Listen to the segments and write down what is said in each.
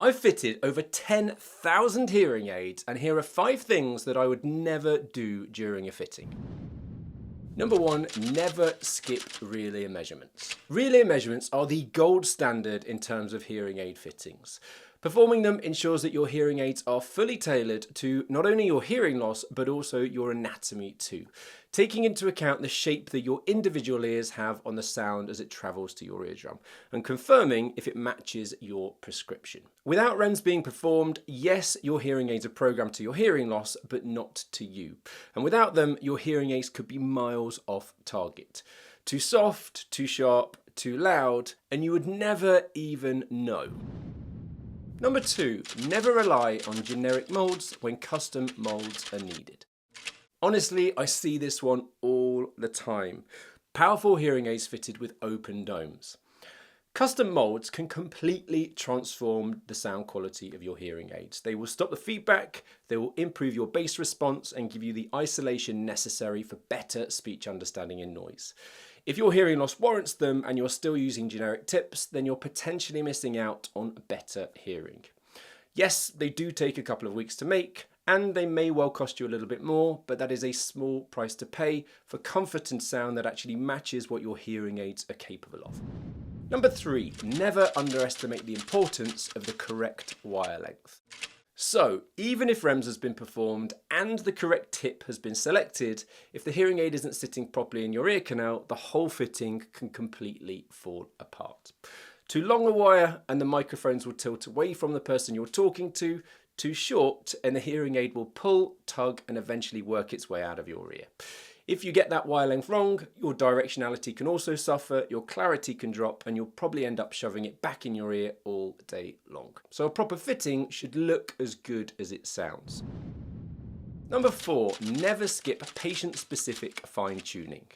I've fitted over 10,000 hearing aids, and here are 5 things that I would never do during a fitting. Number 1, never skip real ear measurements. Real ear measurements are the gold standard in terms of hearing aid fittings. Performing them ensures that your hearing aids are fully tailored to not only your hearing loss, but also your anatomy too, taking into account the shape that your individual ears have on the sound as it travels to your eardrum, and confirming if it matches your prescription. Without REMs being performed, yes, your hearing aids are programmed to your hearing loss, but not to you. And without them, your hearing aids could be miles off target. Too soft, too sharp, too loud, and you would never even know. Number 2, never rely on generic moulds when custom moulds are needed. Honestly, I see this one all the time. Powerful hearing aids fitted with open domes. Custom moulds can completely transform the sound quality of your hearing aids. They will stop the feedback, they will improve your bass response and give you the isolation necessary for better speech understanding and noise. If your hearing loss warrants them and you're still using generic tips, then you're potentially missing out on better hearing. Yes, they do take a couple of weeks to make, and they may well cost you a little bit more, but that is a small price to pay for comfort and sound that actually matches what your hearing aids are capable of. Number 3, never underestimate the importance of the correct wire length. So, even if REMS has been performed and the correct tip has been selected, if the hearing aid isn't sitting properly in your ear canal, the whole fitting can completely fall apart. Too long a wire and the microphones will tilt away from the person you're talking to, too short and the hearing aid will pull, tug and eventually work its way out of your ear. If you get that wire length wrong, your directionality can also suffer, your clarity can drop, and you'll probably end up shoving it back in your ear all day long. So a proper fitting should look as good as it sounds. Number 4, never skip patient-specific fine-tuning.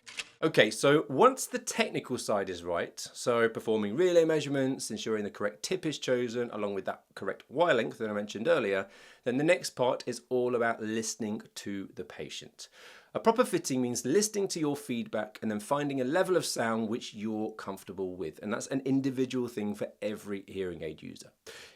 Okay, so once the technical side is right, so performing relay measurements, ensuring the correct tip is chosen, along with that correct wire length that I mentioned earlier, then the next part is all about listening to the patient. A proper fitting means listening to your feedback and then finding a level of sound which you're comfortable with. And that's an individual thing for every hearing aid user.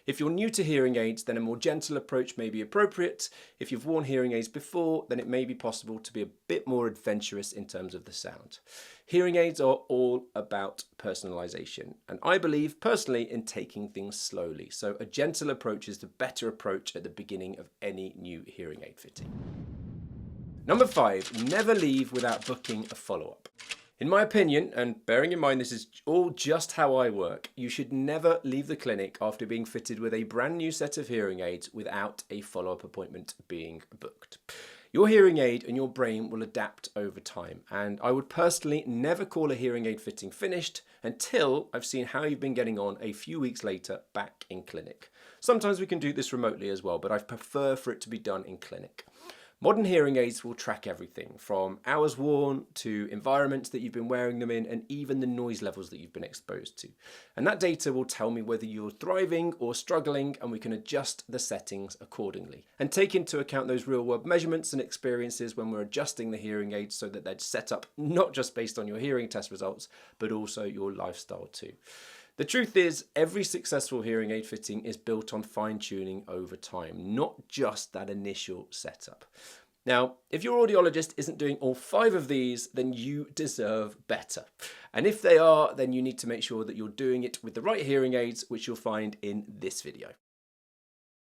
If you're new to hearing aids, then a more gentle approach may be appropriate. If you've worn hearing aids before, then it may be possible to be a bit more adventurous in terms of the sound. Hearing aids are all about personalisation, and I believe personally in taking things slowly. So a gentle approach is the better approach at the beginning of any new hearing aid fitting. Number 5, never leave without booking a follow-up. In my opinion, and bearing in mind this is all just how I work, you should never leave the clinic after being fitted with a brand new set of hearing aids without a follow-up appointment being booked. Your hearing aid and your brain will adapt over time, and I would personally never call a hearing aid fitting finished until I've seen how you've been getting on a few weeks later back in clinic. Sometimes we can do this remotely as well, but I prefer for it to be done in clinic. Modern hearing aids will track everything from hours worn to environments that you've been wearing them in and even the noise levels that you've been exposed to. And that data will tell me whether you're thriving or struggling, and we can adjust the settings accordingly. And take into account those real world measurements and experiences when we're adjusting the hearing aids so that they're set up not just based on your hearing test results, but also your lifestyle too. The truth is, every successful hearing aid fitting is built on fine-tuning over time, not just that initial setup. Now, if your audiologist isn't doing all 5 of these, then you deserve better. And if they are, then you need to make sure that you're doing it with the right hearing aids, which you'll find in this video.